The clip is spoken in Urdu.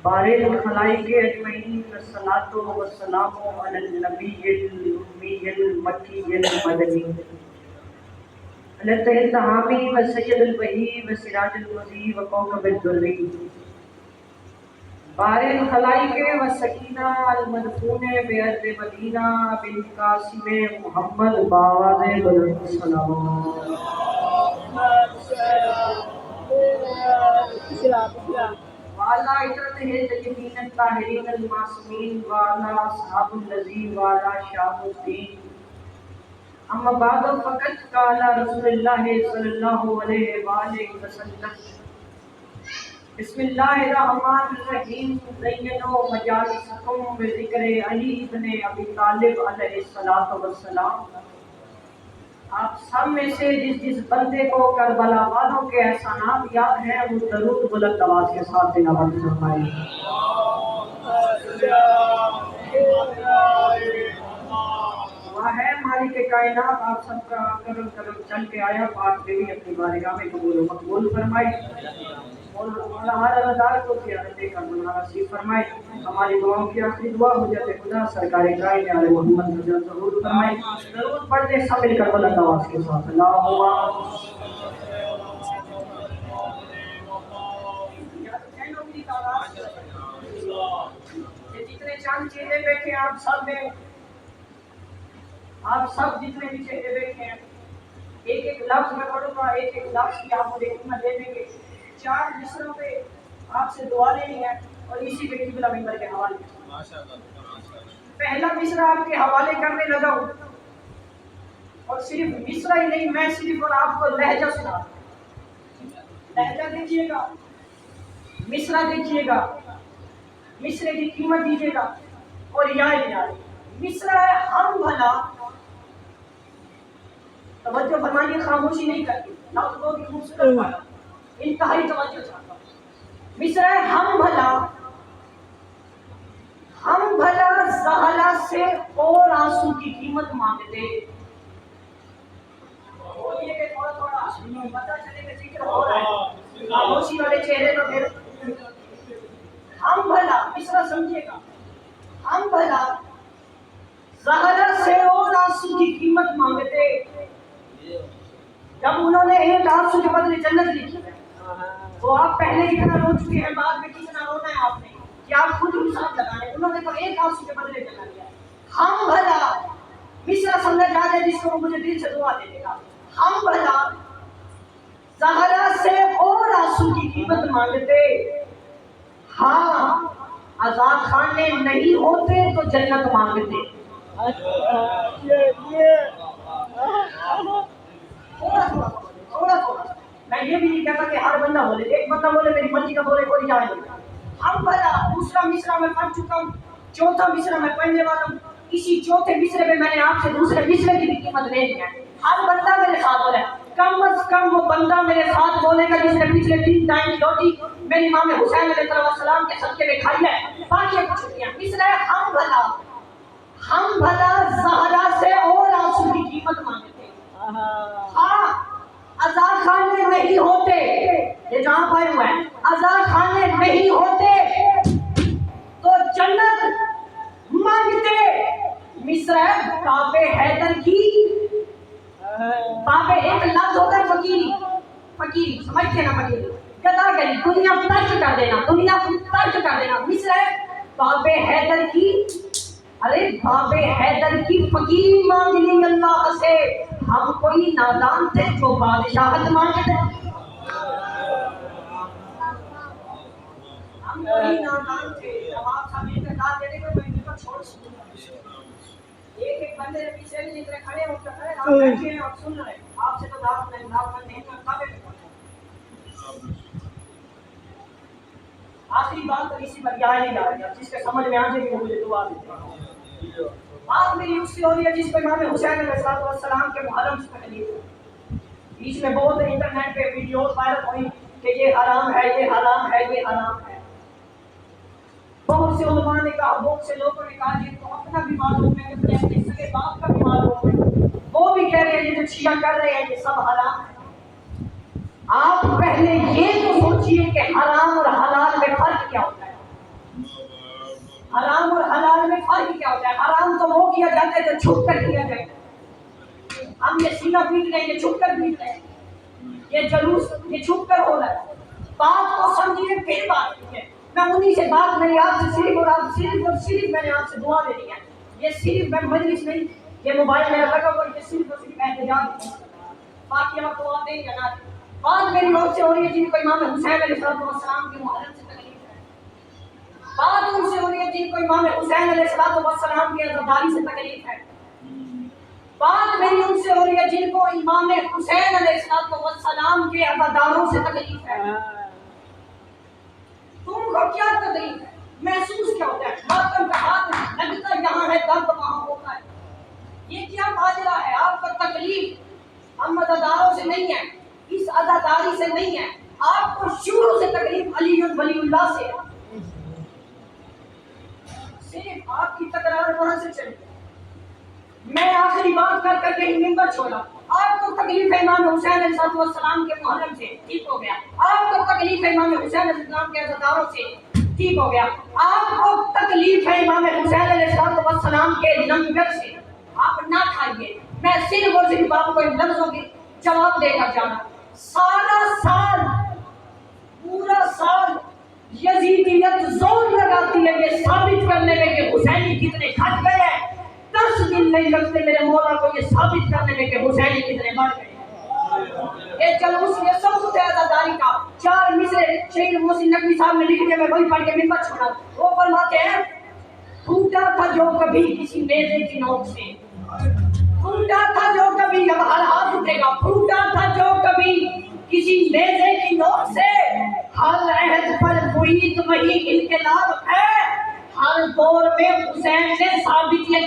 بارئ الخلائق اجمعین والصلاۃ والسلام علی النبی الامی المکی المدنی الطاہر الطہامی وسید البہی وسراج المضی وکوکب الدری بارئ الخلائق والسکینہ المدفون بارض مدینہ بالقاسم محمد باواز بلند السلام وعلى عترته الطيبين الطاهرين المعصومين وعلى أصحاب الذي وعلى شهاب الدين أما بعد فقد قال رسول الله صلى الله عليه وآله وسلم بسم الله الرحمن الرحيم زينوا مجالسكم بذكر علي بن أبي طالب عليه الصلاة والسلام آپ سب میں سے جس بندے کو کربلا والوں کے احسانات یاد ہیں وہ درود بلند آواز کے ساتھ تلاوت فرمائے۔ وہ ہے مالک کائنات، آپ سب کا کرم چل کے آیا، پاک دیوی اپنی بارگاہ میں قبول و مقبول فرمائے اور ہر رضا کو زیارت کربلا نصیب فرمائے۔ ہماری دعاؤں کی آخری دعا حجت خدا سرکار کائنات علیہ محمد رضا ظہور فرمائے۔ درود پڑھتے سب مل کر بلند آواز کے ساتھ اللہم جتنے چند چیزیں بیٹھے آپ سب جتنے بھی چیزیں بیٹھے ہیں ایک ایک لفظ میں پڑھوں گا، ایک ایک لفظ کی آپ مجھے قیمت دے دیں گے۔ 4 مصروں پہ آپ سے دعا لینی ہے اور اسی پہ قبلہ ممبر کے حوالے۔ پہلا مصرع آپ کے حوالے کرنے لگا ہوں اور صرف مصرع ہی نہیں، میں صرف اور آپ کو لہجہ سنا، لہجہ دیجئے گا، مصرع دیجئے گا، مصرع کی قیمت دیجئے گا اور یاد مصرع ہم بھلا، توجہ فرمائیے، خاموشی نہیں کرتی، لفظ کو بھی خوبصورت پایا، انتہائی توجہ چاہتا ہوں۔ مصرع ہم بھلا زہرا سے اور آنسو کی قیمت مانگتے، بولیے کہ تھوڑا تھوڑا پتہ چلے کہ ذکر ہو رہا ہے، خاموشی والے چہرے تو پھر ہم بھلا، مصرع سمجھے گا، ہم بھلا زہرا سے اور آنسو کی قیمت مانگتے، جب انہوں نے ایک آنسو کے بدلے جنت لکھی ہے تو آپ پہلے کتنا رو چکے ہیں، بعد میں کتنا رونا ہے آپ نے، کہ آپ خود حساب لگائیں۔ انہوں نے تو ایک آنسو کے بدلے جنت لیا۔ ہم بھلا مصرع سمجھا جائے جس کو مجھے دل سے دعا دے دے گا، ہم بھلا زہرا سے اور آنسو کی قیمت مانگتے، ہاں آزاد خانے نہیں ہوتے تو جنت مانگتے۔ تھوڑا میں یہ بھی نہیں کہتا کہ ہر بندہ بولے، ایک بندہ بولے میری مرضی کا بولے کوئی جائے نہیں۔ ہم بھلا دوسرا مصرع میں پڑھ چکا ہوں، چوتھا مصرع میں پڑھنے والا ہوں، اسی چوتھے مصرع میں میں نے آپ سے دوسرے مصرع کی بھی قیمت لے لی ہے۔ ہر بندہ میرے ساتھ بولے، کم از کم وہ بندہ میرے ساتھ بولے گا جس نے پچھلے 3 ٹائم کی روٹی میری امام حسین علیہ السلام کے صدقے میں کھائی ہے، باقی کچھ نہیں ہے۔ مصرع ہم بھلا زہرا سے اور آنسو کی قیمت مانگتے، ہاں آزاد خانے نہیں ہوتے، یہ جہاں پائے ہوا ہے، آزاد خانے نہیں ہوتے تو جنت مانگتے۔ مصرع باب حیدر کی، باب ایک لفظ ہوتا ہے فقیری، سمجھتے نا فقیری، گدا گلی، دنیا ترک کر دینا، مصرع باب حیدر کی، ارے باب حیدر کی فقیری مانگ لی اللہ سے، ہم کوئی نادان تھے جو بادشاہت مانگتے، ہم کوئی نادان تھے، جب آپ سب انتقال دے دیں گے میں ان کو چھوڑ سکوں گا۔ ایک بندے نے پیچھے بھی جتنے کھڑے ہو کر کھڑے، آپ بیٹھے ہیں، آپ سن رہے ہیں، آپ سے تو دعوت نہیں کرتا۔ آخری بات تو اسی پر یاد نہیں جا رہی ہے، جس کے سمجھ میں آ جائے گی وہ مجھے دعا دیتے ہیں۔ بات میری اس سے ہو رہی ہے جس پہ امام حسین علیہ السلام کے محرم سے تکلیف ہے۔ بیچ میں بہت انٹرنیٹ پہ ویڈیوز وائرل ہوئی کہ یہ حرام ہے، یہ حرام ہے، یہ حرام ہے۔ بہت سے علماء نے کہا، بہت سے لوگوں نے کہا یہ تو اپنا بھی معلوم ہے، اپنے سگے باپ کا بھی معلوم ہے، وہ بھی کہہ رہے ہیں یہ جو شیعہ کر رہے ہیں یہ سب حرام ہے۔ آپ پہلے یہ تو سوچئے کہ حرام اور حلال میں فرق کیا ہوتا ہے۔ کیا جاتا ہے تو چھپ کر کیا جائے. ہم یہ سینہ پیٹ رہے ہیں، یہ چھپ کر پیٹ رہے ہیں، یہ جلوس یہ چھپ کر ہو رہا ہے. بات کو سمجھیے پھر بات کیجیے. میں انہی سے بات میری آپ سے صرف صرف میں نے آپ سے دعا لینی ہے. یہ صرف میں مجلس نہیں، یہ موبائل میرا لگا ہوا، یہ صرف اور صرف احتجاج ہے. باقی آپ کو آتے ہیں یا نہ. بات میری لوگ سے ہو رہی ہے جن کو امام حسین علیہ السلام کی محرم سے تکلیف ہے. بات ان سے ہو رہی ہے جن کو امام حسین علیہ السلام کی عزاداری سے تکلیف ہے. بات میری ان سے ہو رہی ہے جن کو امام حسین علیہ السلام کے عزاداروں سے تکلیف ہے. تم کو کیا تکلیف ہے؟ محسوس کیا ہوتا ہے؟ ماتم کا ہاتھ لگتا یہاں ہے، درد وہاں ہوتا ہے. یہ کیا ماجرا ہے؟ آپ کا تکلیف ہم عزاداروں سے نہیں ہے، اس عزاداری سے نہیں ہے، آپ کو شروع سے تکلیف علی ولی اللہ سے ہے. صرف آپ کی تکرار وہاں سے چلی. میں آخری بات کر کر کے ہی منبر چھوڑا. آپ کو تکلیف ہے امام حسین علیہ السلام کے محرم سے، ٹھیک ہو گیا. آپ کو تکلیف ہے امام حسین علیہ السلام کے عزاداروں سے، ٹھیک ہو گیا. آپ کو تکلیف ہے امام حسین علیہ السلام کے لنگر سے، آپ نہ کھائیے. میں صرف اور صرف آپ کو ان لفظوں کی جواب دے کر جانا. سارا سال پورا سال یزیدیت زور لگاتی ہے یہ ثابت کرنے میں کہ حسینی کتنے گھٹ گئے ہیں. 10 دن نہیں لگتے میرے مولا کو یہ ثابت کرنے میں کہ حسینی کتنے بڑھ گئے. یہ جلوس یہ سب عزاداری کا 4 مصرے شہید محسن نقوی صاحب نے لکھ دیا. میں وہی پڑھ کے منبر چھوڑا. وہ فرماتے ہیں ٹوٹا تھا جو کبھی کسی نیزے کی نوک سے، ٹوٹا تھا جو کبھی اب ہر ہاتھ اٹھے گا، ٹوٹا تھا جو کبھی کسی نیزے کی نوک سے، ہر عہد پر معید وہی انقلاب ہے. ہر دور میں حسین نے ثابت یہ